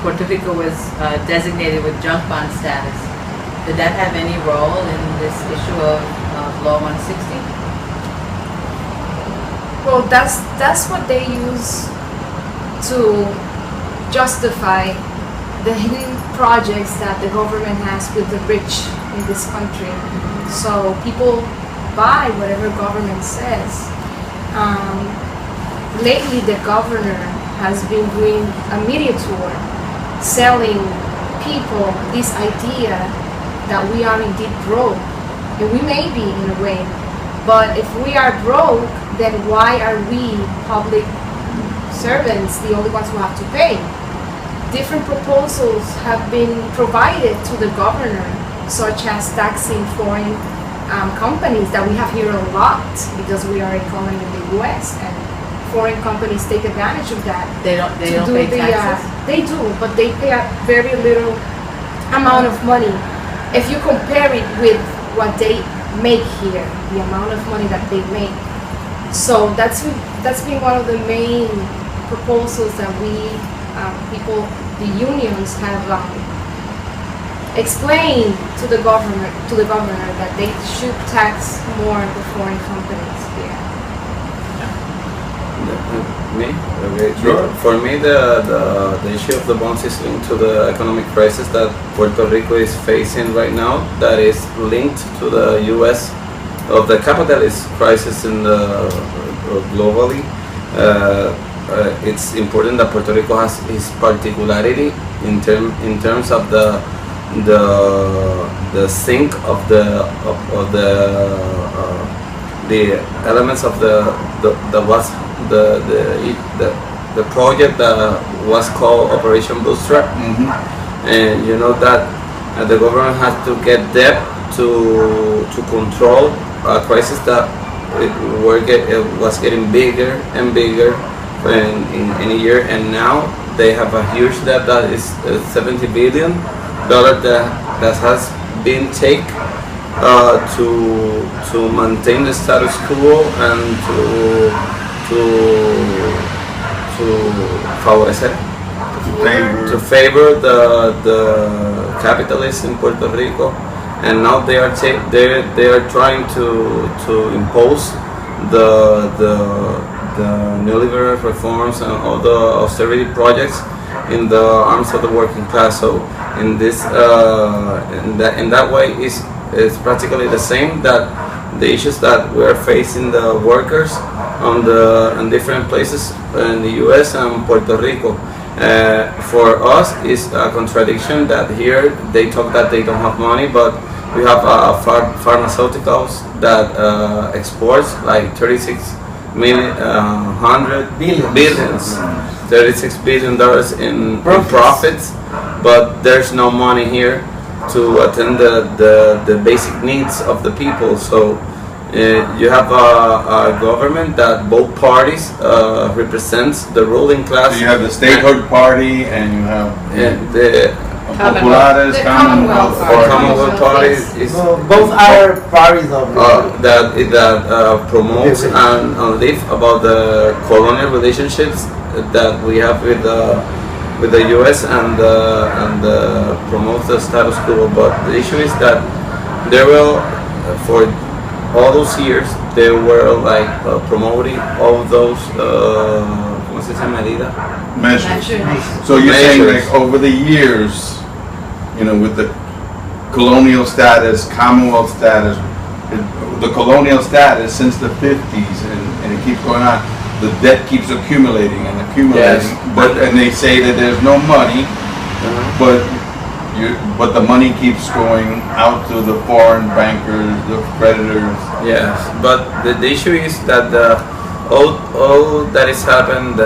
Puerto Rico was designated with junk bond status. Did that have any role in this issue of Law 160? Well, that's what they use to justify the hidden projects that the government has with the rich in this country. So people buy whatever government says. Lately, the governor has been doing a media tour selling people this idea that we are indeed broke, and we may be in a way, but if we are broke, then why are we public servants the only ones who have to pay? Different proposals have been provided to the governor, such as taxing foreign companies that we have here a lot because we are a colony in the US, and foreign companies take advantage of that. They don't pay taxes? They do, but they pay a very little amount of money. If you compare it with what they make here, the amount of money that they make. So that's been one of the main proposals that we, the unions have explained to the governor that they should tax more the foreign companies here. Me? Okay. Sure. For me, the issue of the bonds is linked to the economic crisis that Puerto Rico is facing right now. That is linked to the U.S. of the capitalist crisis in the globally. It's important that Puerto Rico has its particularity in terms of the sink of the elements of the project that was called Operation Bootstrap. And you know that the government has to get debt to control a crisis that was getting bigger and bigger in a year, and now they have a huge debt that is $70 billion that has been taken to maintain the status quo and to favor the capitalists in Puerto Rico, and now they are trying to impose the neoliberal reforms and all the austerity projects in the arms of the working class. So in this in that way is practically the same that the issues that we're facing the workers in different places in the U.S. and Puerto Rico. For us, it's a contradiction that here they talk that they don't have money, but we have pharmaceuticals that exports like 36 million, billions, $36 billion in profits, but there's no money here to attend the basic needs of the people. So you have a government that both parties represents the ruling class. So you have the statehood party and you have the Populares, Commonwealth Party is both are parties of that promotes and live about the colonial relationships that we have with the U.S. and promotes the status quo. But the issue is that they will, for all those years, they were like promoting all those ¿cómo se llama? measures. So you're saying like over the years, you know, with the colonial status, Commonwealth status, the colonial status since the 50s, and it keeps going on, the debt keeps accumulating and accumulating. Yes. And they say that there's no money, but the money keeps going out to the foreign bankers, the creditors. Yes, but the issue is that all that has happened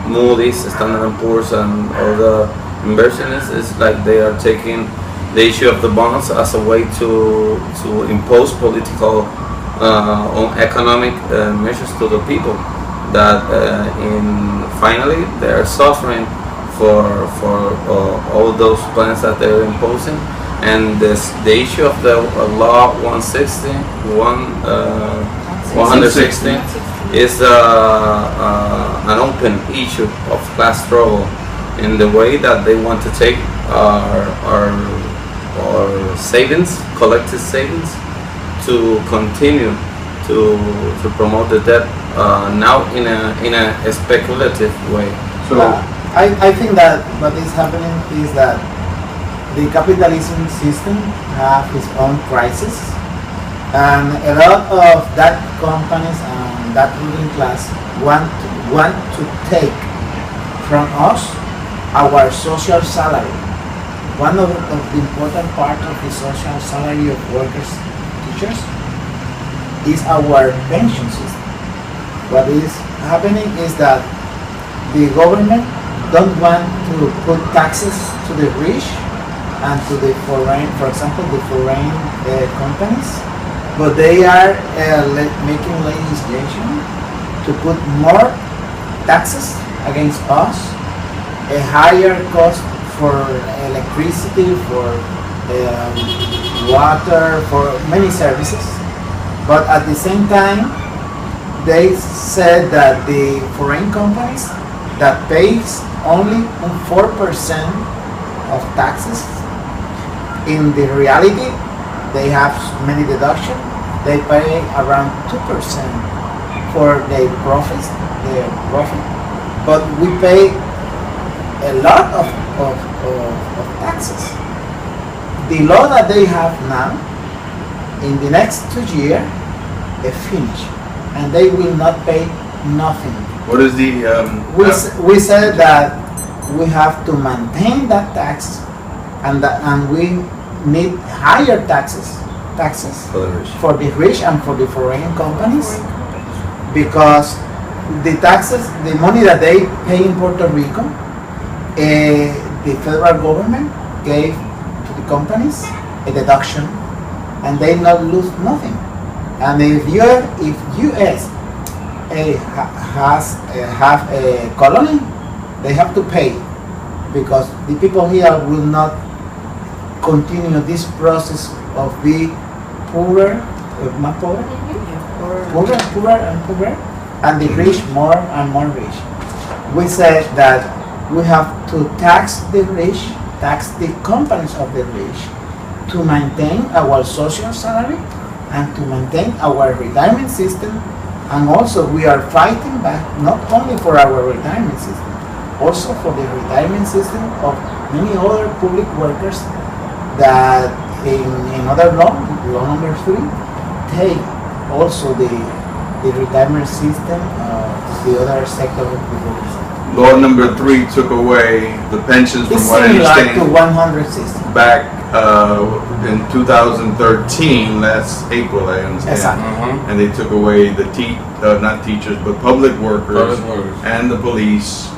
Moody's, Standard & Poor's, and all the inversionists is like they are taking the issue of the bonds as a way to impose political on economic measures to the people that finally they are suffering for all those plans that they're imposing. And the issue of the law 160 is an open issue of class struggle in the way that they want to take our savings, collective savings, to continue to promote the debt now in a speculative way. So I think that what is happening is that the capitalism system have its own crisis, and a lot of that companies and that ruling class want to take from us our social salary. One of the important part of the social salary of workers, teachers, is our pension system. What is happening is that the government don't want to put taxes to the rich and to the foreign, for example, the foreign companies, but they are making legislation to put more taxes against us, a higher cost for electricity, for water, for many services. But at the same time, they said that the foreign companies that pays only 4% of taxes, in the reality, they have many deductions. They pay around 2% for their profit, but we pay a lot of taxes. The law that they have now, in the next 2 years, they finish, and they will not pay nothing. What is the? We said that we have to maintain that tax, and we need higher taxes for the rich and for the foreign companies, because the taxes, the money that they pay in Puerto Rico, the federal government gave to the companies a deduction, and they not lose nothing. And if U.S. have a colony, they have to pay, because the people here will not continue this process of being poorer and poorer, and the rich more and more rich. We said that we have to tax the rich, tax the companies of the rich, to maintain our social salary and to maintain our retirement system. And also we are fighting back not only for our retirement system, also for the retirement system of many other public workers that in other law number 3, take also the retirement system of the other sector of the public. Law number 3 took away the pensions, from what I understand, to 160. back in 2013, that's April, I understand. Exactly. And they took away the not teachers, but public workers and the police.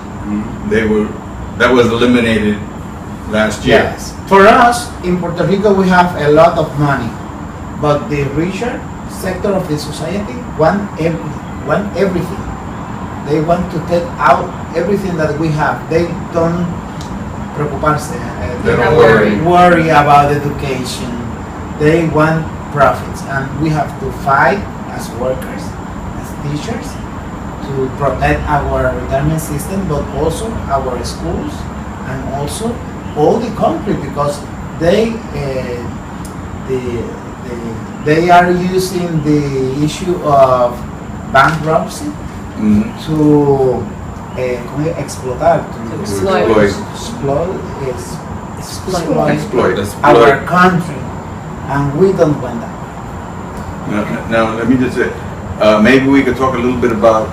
That was eliminated last year. Yes. For us, in Puerto Rico, we have a lot of money, but the richer sector of the society want everything. They want to take out everything that we have. They don't preocuparse. They don't worry about education. They want profits, and we have to fight as workers, as teachers, to protect our retirement system, but also our schools and also all the country, because they are using the issue of bankruptcy to exploit our country, and we don't want that. Now let me just say, maybe we could talk a little bit about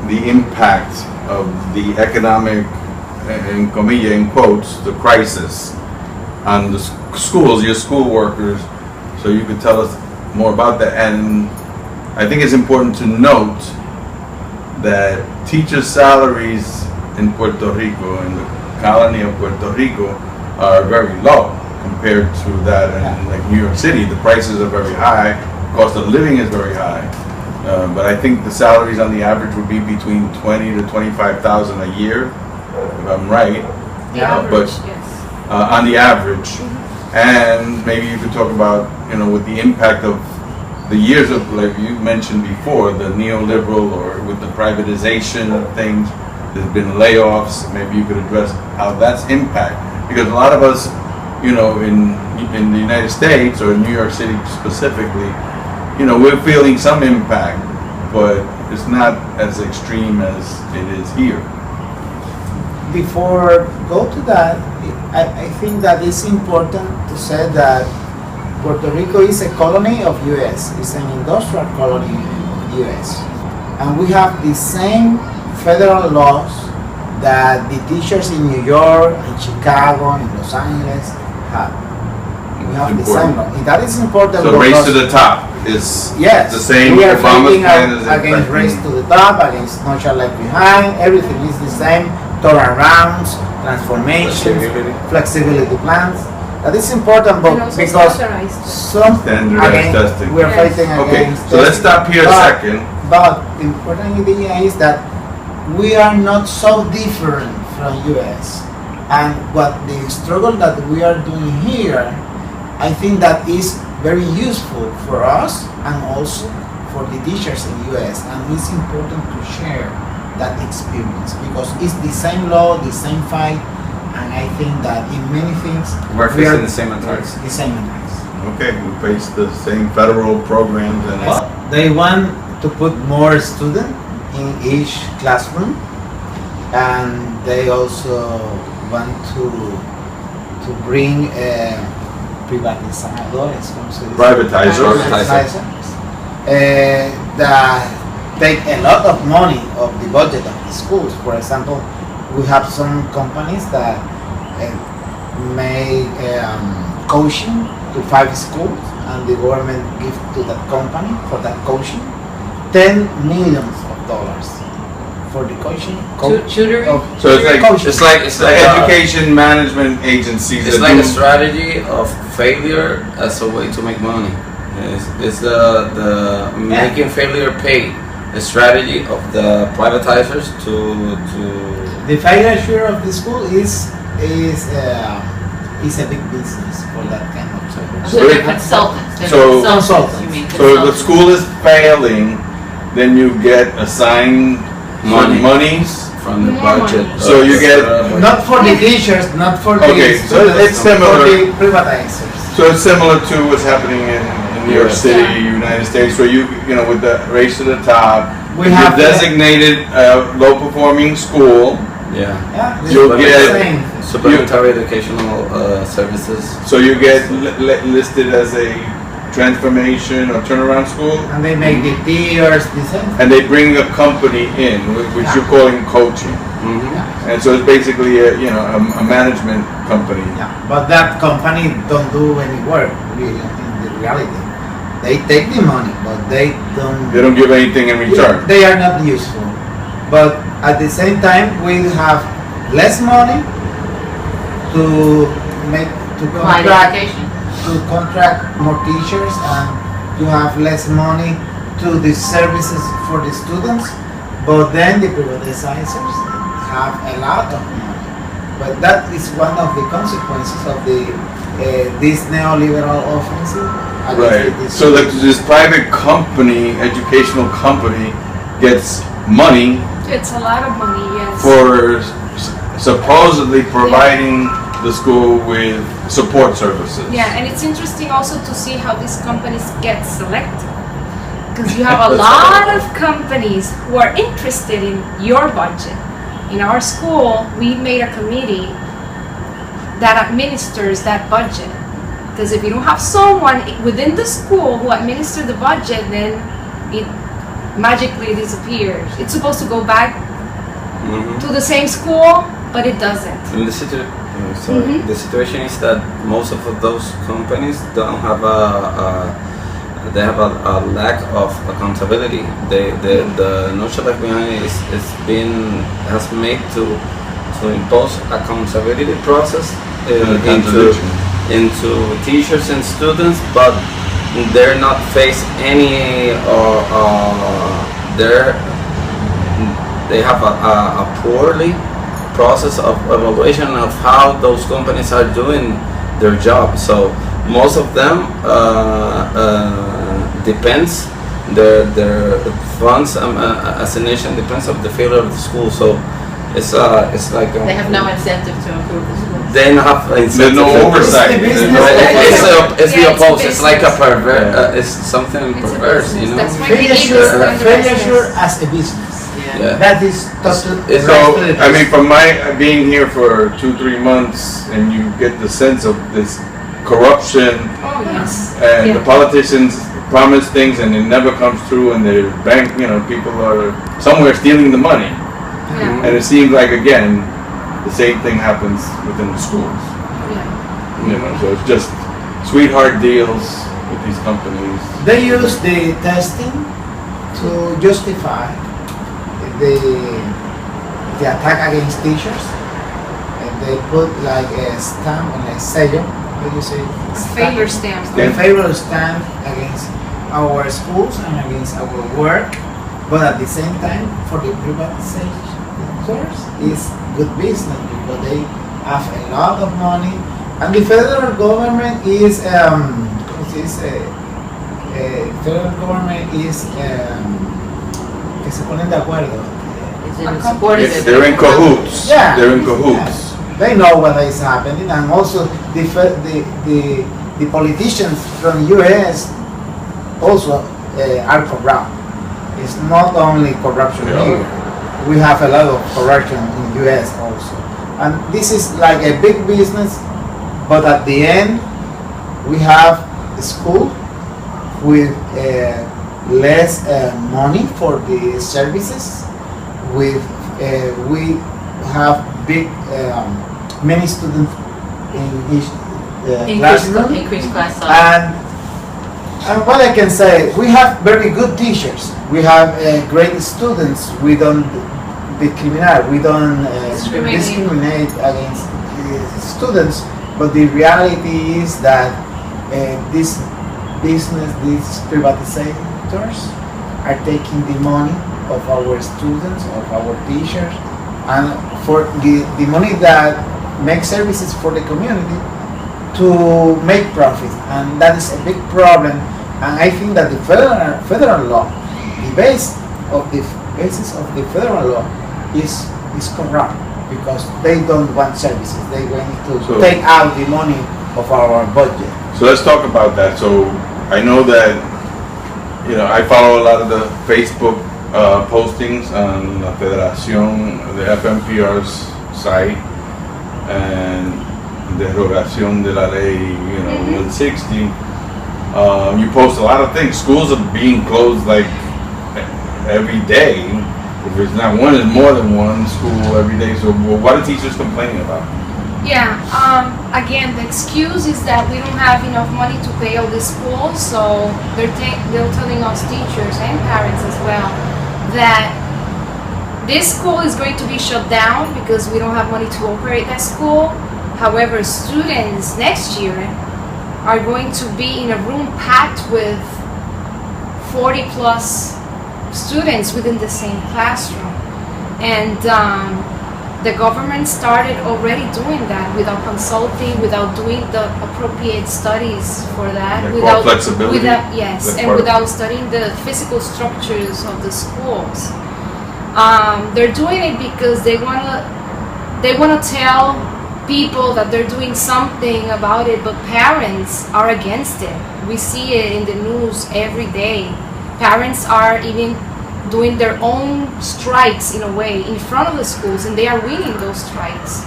the impact of the economic, in comillas, in quotes, the crisis on the schools, your school workers, so you could tell us more about that. And I think it's important to note that teachers' salaries in Puerto Rico, in the colony of Puerto Rico, are very low compared to that in like New York City. The prices are very high, cost of living is very high. But I think the salaries on the average would be between 20 to 25,000 a year, if I'm right. The average, yes. On the average. And maybe you could talk about, with the impact of the years of, like you mentioned before, the neoliberal or with the privatization of things, there's been layoffs. Maybe you could address how that's impact. Because a lot of us, in the United States or New York City specifically, we're feeling some impact, but it's not as extreme as it is here. Before go to that, I think that it's important to say that Puerto Rico is a colony of U.S. It's an industrial colony of U.S. And we have the same federal laws that the teachers in New York, in Chicago, in Los Angeles have. We have the same law. And that is important. So race to the top is yes, the same. We are Obama's fighting plan is against race to the top, against no child left behind. Everything is the same. Turnarounds, transformations, flexibility plans. That is important, but because some standardized testing. We are fighting against. Okay, so let's stop here a second. But the important idea is that we are not so different from US, and what the struggle that we are doing here, I think that is very useful for us and also for the teachers in US, and it's important to share that experience because it's the same law, the same fight, and I think that in many things we're facing the same attacks. The same attacks. Okay, we face the same federal programs and. They want to put more students in each classroom, and they also want to bring privatizadores, privatizers. That take a lot of money of the budget of the schools. For example, we have some companies that make coaching to 5 schools, and the government gives to that company for that coaching $10 million for the coaching. Tutoring. So it's like education management agencies. It's like a strategy of failure as a way to make money. It's the making failure pay. The strategy of the privatizers to the financial of the school is a big business for that kind of service. So they're consultants. Consultants. You mean So if the school is failing, then you get assigned monies from the budget. So you get not for the teachers, not for the students, so it's similar. For the privatizers. So it's similar to what's happening in New York City, United States, where you with the race to the top, we have designated low performing school. You'll get supplementary educational services. So you get listed as a transformation or turnaround school, and they make the tiers the same. And they bring a company in, which you're calling coaching. And so it's basically a management company. But that company don't do any work really in the reality. They take the money, but they don't. They don't give anything in return. They are not useful. But at the same time, we have less money to contract more teachers, and to have less money to the services for the students. But then the privatizers have a lot of money. But that is one of the consequences of this neoliberal offensive. Right. So this private company, educational company, gets money. It's a lot of money, yes. For supposedly providing the school with support services. Yeah, and it's interesting also to see how these companies get selected. Because you have a lot of companies who are interested in your budget. In our school, we made a committee that administers that budget. Because if you don't have someone within the school who administers the budget, then it magically disappears. It's supposed to go back to the same school, but it doesn't. And the situation is that most of those companies don't have they have a lack of accountability. The notion left behind has made to impose accountability process into teachers and students, but they're not face any they have a poorly process of evaluation of how those companies are doing their job. So most of them depends their funds assignation depends of the failure of the school. So it's like They have no incentive to improve the school. they don't have There's incentive. no oversight. It's the Yeah, it's opposite. It's like a business. perverse. It's something It's a perverse, you business. know. That's why they need Failure to run the business. as a business. Yeah. Yeah. That is totally It's So, right. I mean, from my being here for 2-3 months, and you get the sense of this corruption, Oh, yes. and Yeah. the politicians promise things and it never comes through, and the bank, people are somewhere stealing the money. Yeah. And it seems like, again, the same thing happens within the schools. Yeah. So it's just sweetheart deals with these companies. They use the testing to justify the attack against teachers, and they put like a stamp and a sello. What do you say? Favor stamp. A favor stamp against our schools and against our work, but at the same time, for the privatizers, it's good business because they have a lot of money, and the federal government is federal government is que se ponen de acuerdo. Is it supported? They're in cahoots. Yeah. They're in cahoots. They know what is happening, and also the politicians from U.S. also are corrupt. It's not only corruption Yeah. here. We have a lot of corruption in U.S. also, and this is like a big business. But at the end, we have a school with less money for the services. We have big many students in each classroom, Increased class size. and what I can say, we have very good teachers. We have great students. We don't discriminate. We don't discriminate against students. But the reality is that this business, these privatizers, are taking the money of our students, of our teachers, and for the money that makes services for the community to make profit, and that is a big problem. And I think that the federal law, the basis of the federal law is corrupt, because they don't want services. They want to take out the money of our budget. So let's talk about that. So I know that, I follow a lot of the Facebook postings on La Federación, the FMPR's site, and derogación de la ley, 160. You post a lot of things. Schools are being closed like every day. If it's not one, it's more than one school every day. So what are teachers complaining about? Yeah, again, the excuse is that we don't have enough money to pay all the schools, so they're telling us, teachers and parents as well, that this school is going to be shut down because we don't have money to operate that school. However, students next year are going to be in a room packed with 40 plus students within the same classroom. And the government started already doing that without consulting, without doing the appropriate studies for that, Like without flexibility. Yes, That's and part of without studying the physical structures of the schools. They're doing it because they wanna tell people that they're doing something about it, but parents are against it. We see it in the news every day. Parents are even doing their own strikes in a way in front of the schools, and they are winning those strikes.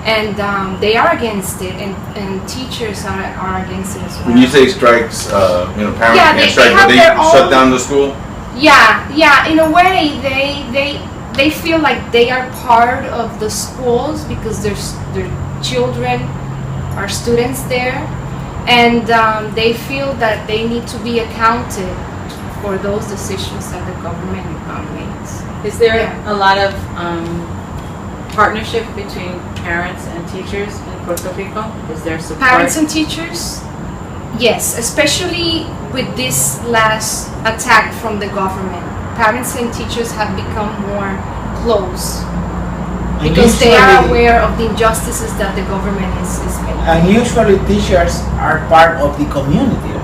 And they are against it, and teachers are against it as well. When you say strikes, parents Yeah, can't they strike, but have they their shut own- down the school? Yeah, in a way, they feel like they are part of the schools because their children are students there, And they feel that they need to be accounted for those decisions that the government makes. Is there a lot of partnership between parents and teachers in Puerto Rico? Is there support? Parents and teachers? Yes, especially with this last attack from the government. Parents and teachers have become more close because they are aware of the injustices that the government is making. And usually teachers are part of the community.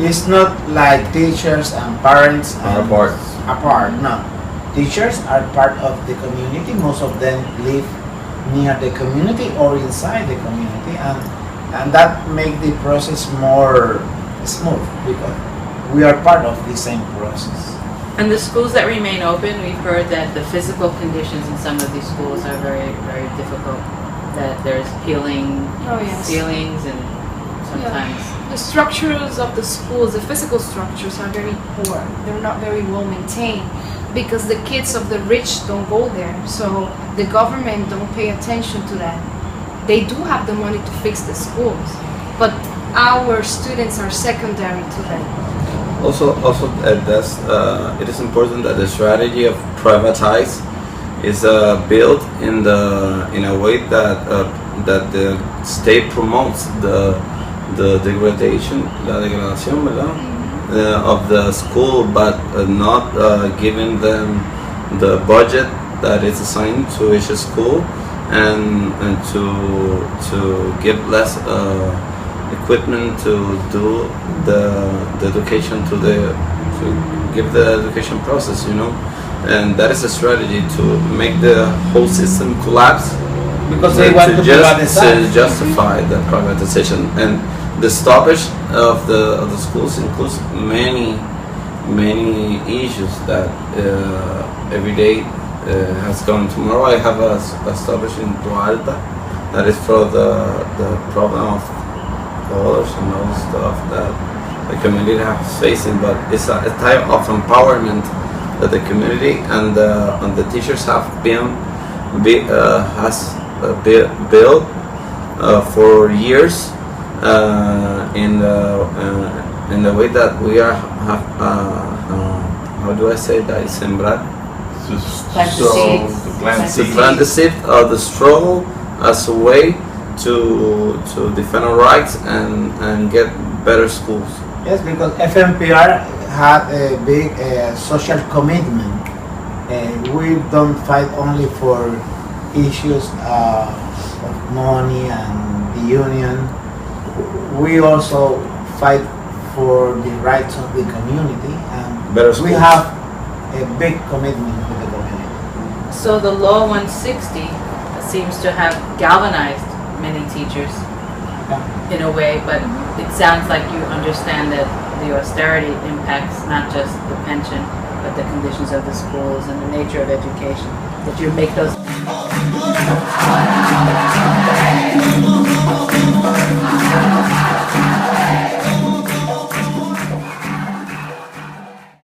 It's not like teachers and parents are apart. No, teachers are part of the community. Most of them live near the community or inside the community, and that makes the process more smooth because we are part of the same process. And the schools that remain open, we've heard that the physical conditions in some of these schools are very, very difficult. That there's peeling ceilings and sometimes. The structures of the schools, the physical structures are very poor. They're not very well maintained because the kids of the rich don't go there. So the government don't pay attention to that. They do have the money to fix the schools, but our students are secondary to that. Also, it is important that the strategy of privatize is built in a way that the state promotes the degradation, la degradación, ¿verdad? Of the school, but not giving them the budget that is assigned to each school, and to give less equipment to do the education to give the education process, and that is a strategy to make the whole system collapse because they want to justify the privatization. And the stoppage of the schools includes many issues that every day has gone. Tomorrow I have a stoppage in Puerto that is for the problem of colors and all stuff that the community is facing, but it's a type of empowerment that the community and the teachers have built for years in the way that we have how do I say that? Sembrar. To plant the seed of the struggle as a way to defend our rights and get better schools. Yes, because FMPR had a big social commitment. We don't fight only for issues of money and the union. We also fight for the rights of the community, and we have a big commitment with the community. So the Law 160 seems to have galvanized many teachers in a way, but it sounds like you understand that the austerity impacts not just the pension, but the conditions of the schools and the nature of education, that you make those